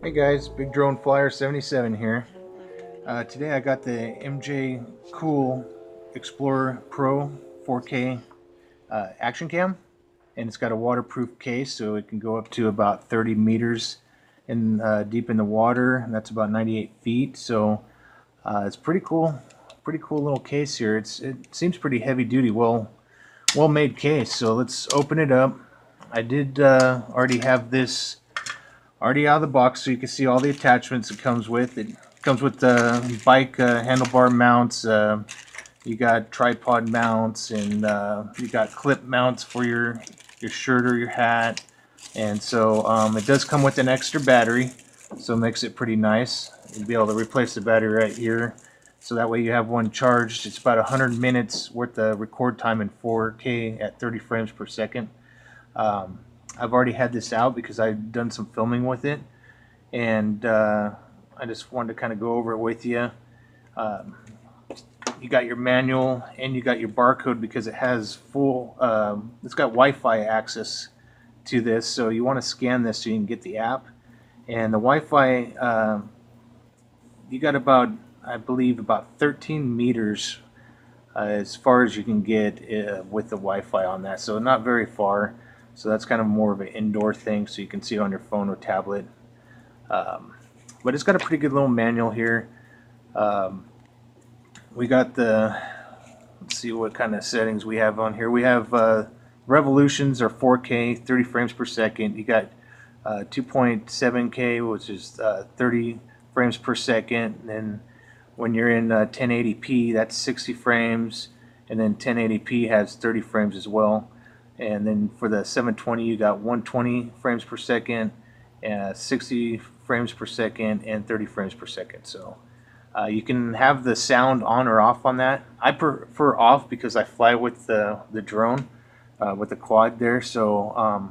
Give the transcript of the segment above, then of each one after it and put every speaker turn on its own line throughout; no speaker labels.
Hey guys, Big Drone Flyer 77 here. Today I got the MGCOOL Explorer Pro 4K action cam, and it's got a waterproof case, so it can go up to about 30 meters deep in the water, and that's about 98 feet. So it's pretty cool little case here. It seems pretty heavy duty, well made case. So let's open it up. I did already have this already out of the box, so you can see all the attachments it comes with. It comes with the bike handlebar mounts. You got tripod mounts, and you got clip mounts for your shirt or your hat. And so it does come with an extra battery, so it makes it pretty nice. You'll be able to replace the battery right here, so that way you have one charged. It's about 100 minutes worth of record time in 4K at 30 frames per second. I've already had this out because I've done some filming with it, and I just wanted to kind of go over it with you. You got your manual and you got your barcode because it has it's got Wi-Fi access to this, so you want to scan this so you can get the app. And the Wi-Fi, you got about, I believe, about 13 meters as far as you can get with the Wi-Fi on that, so not very far. So that's kind of more of an indoor thing, so you can see it on your phone or tablet. But it's got a pretty good little manual here. We got let's see what kind of settings we have on here. We have revolutions are 4K, 30 frames per second. You got 2.7K, which is 30 frames per second. And then when you're in 1080p, that's 60 frames. And then 1080p has 30 frames as well. And then for the 720, you got 120 frames per second, 60 frames per second, and 30 frames per second. So you can have the sound on or off on that. I prefer off because I fly with the drone, with the quad there. So a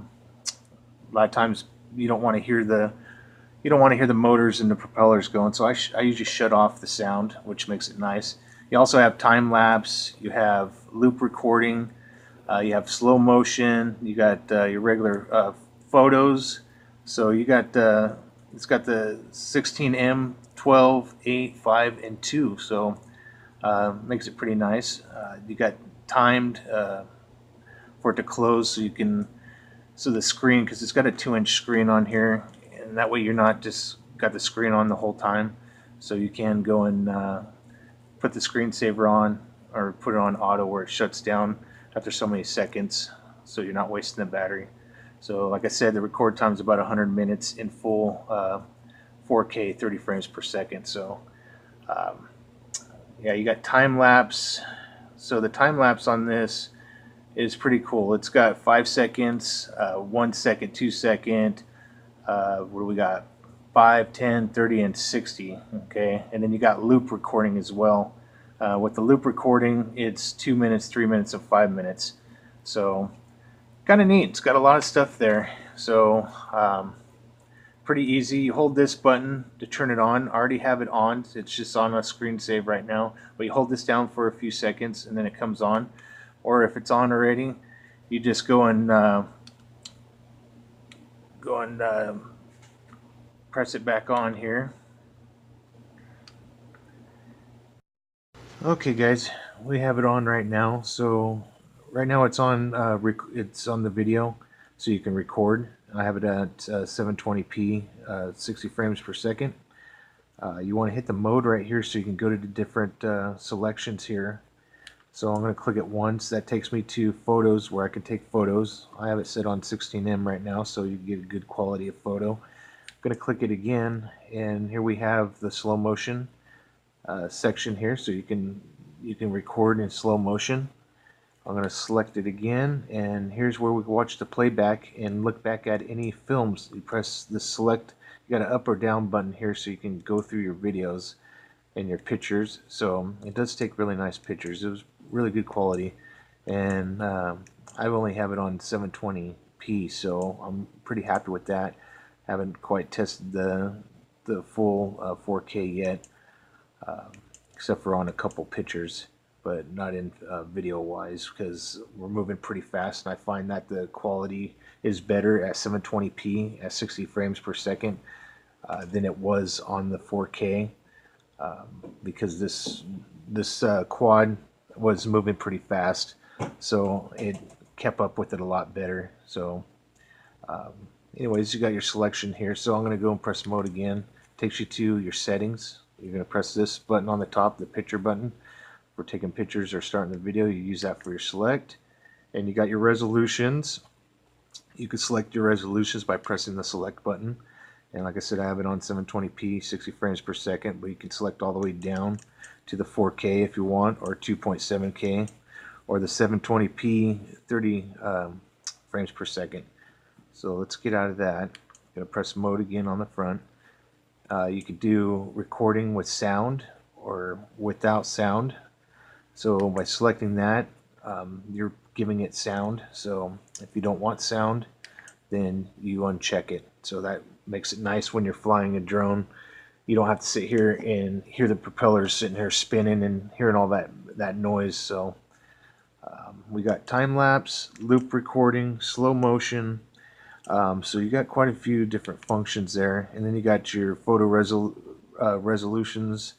lot of times you don't want to hear the motors and the propellers going. So I usually shut off the sound, which makes it nice. You also have time lapse. You have loop recording. You have slow motion. You got your regular photos. So you got it's got the 16M, 12, 8, 5, and 2. So makes it pretty nice. You got timed for it to close, so you can the screen, because it's got a 2-inch screen on here, and that way you're not just got the screen on the whole time. So you can go and put the screensaver on, or put it on auto where it shuts down after so many seconds, so you're not wasting the battery. So like I said, the record time is about 100 minutes in full 4K, 30 frames per second. So yeah, you got time lapse. So the time lapse on this is pretty cool. It's got 5 seconds, 1 second, 2 second. What do we got? 5, 10, 30, and 60. Okay, and then you got loop recording as well. With the loop recording, it's 2 minutes, 3 minutes, and 5 minutes. So kind of neat. It's got a lot of stuff there. So pretty easy. You hold this button to turn it on. I already have it on. It's just on a screen save right now. But you hold this down for a few seconds and then it comes on. Or if it's on already, you just go and press it back on here. Okay guys, we have it on right now. So right now it's on the video, so you can record. I have it at 720p, 60 frames per second. You want to hit the mode right here so you can go to the different selections here. So I'm going to click it once. That takes me to photos, where I can take photos. I have it set on 16M right now, so you get a good quality of photo. going to click it again, and here we have the slow motion section here, so you can record in slow motion. I'm going to select it again, and here's where we can watch the playback and look back at any films. You press the select, you got an up or down button here so you can go through your videos and your pictures. So it does take really nice pictures. It was really good quality, and I only have it on 720p, so I'm pretty happy with that. Haven't quite tested the full 4K yet, except for on a couple pictures, but not in video wise, because we're moving pretty fast, and I find that the quality is better at 720p at 60 frames per second than it was on the 4K, because this quad was moving pretty fast, so it kept up with it a lot better. So anyways, you got your selection here, so I'm going to go and press mode again. Takes you to your settings. You're going to press this button on the top, the picture button. For taking pictures or starting the video, you use that for your select. And you got your resolutions. You can select your resolutions by pressing the select button. And like I said, I have it on 720p, 60 frames per second, but you can select all the way down to the 4K if you want, or 2.7K, or the 720p, 30 frames per second. So let's get out of that. I'm going to press mode again on the front. You could do recording with sound or without sound. So by selecting that, you're giving it sound. So if you don't want sound, then you uncheck it. So that makes it nice when you're flying a drone. You don't have to sit here and hear the propellers sitting here spinning and hearing all that noise. So we got time-lapse, loop recording, slow motion. So you got quite a few different functions there. And then you got your photo resolutions.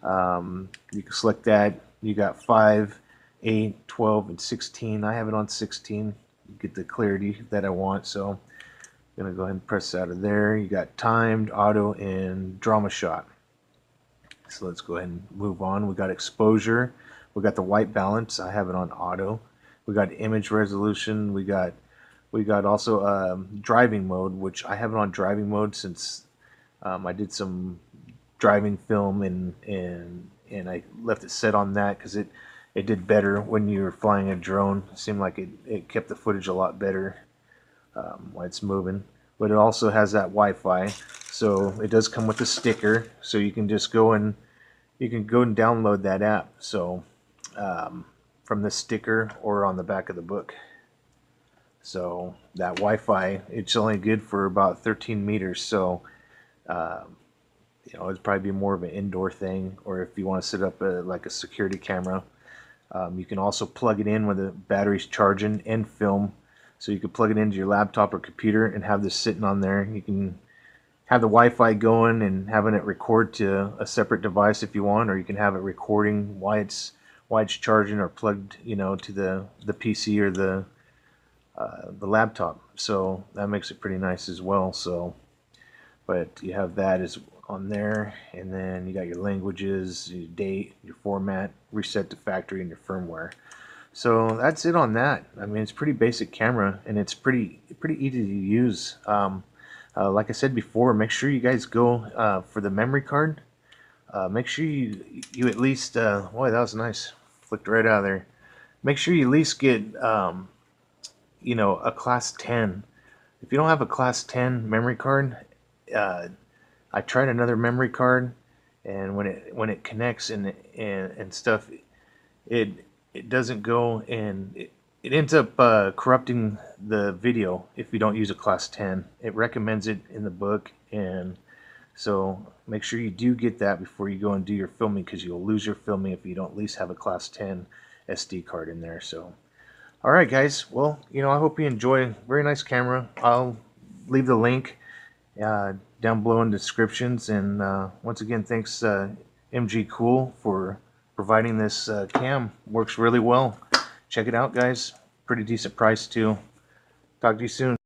You can select that. You got 5, 8, 12, and 16. I have it on 16. You get the clarity that I want. So I'm going to go ahead and press out of there. You got timed, auto, and drama shot. So let's go ahead and move on. We got exposure. We got the white balance. I have it on auto. We got image resolution. We got also driving mode, which I have it on driving mode since I did some driving film and I left it set on that because it did better when you were flying a drone. It seemed like it kept the footage a lot better while it's moving. But it also has that Wi-Fi, so it does come with a sticker, so you can just go and download that app. So from the sticker or on the back of the book. So that Wi-Fi, it's only good for about 13 meters. So it'd probably be more of an indoor thing, or if you want to set up like a security camera. You can also plug it in when the battery's charging and film. So you can plug it into your laptop or computer and have this sitting on there. You can have the Wi-Fi going and having it record to a separate device if you want, or you can have it recording while it's charging or plugged, to the PC or the laptop. So that makes it pretty nice as well. So, but you have that is on there, and then you got your languages, your date, your format, reset to factory, and your firmware. So that's it on that. I mean, it's pretty basic camera, and it's pretty easy to use. Like I said before, make sure you guys go for the memory card. Make sure you at least boy, that was nice, flicked right out of there. Make sure you at least get a class 10. If you don't have a class 10 memory card, I tried another memory card, and when it connects and stuff, it doesn't go, and it ends up corrupting the video if you don't use a class 10. It recommends it in the book, and so make sure you do get that before you go and do your filming, because you'll lose your filming if you don't at least have a class 10 SD card in there. So alright guys, well, I hope you enjoy. Very nice camera. I'll leave the link down below in the descriptions, and once again, thanks MGCOOL for providing this cam. Works really well. Check it out guys. Pretty decent price too. Talk to you soon.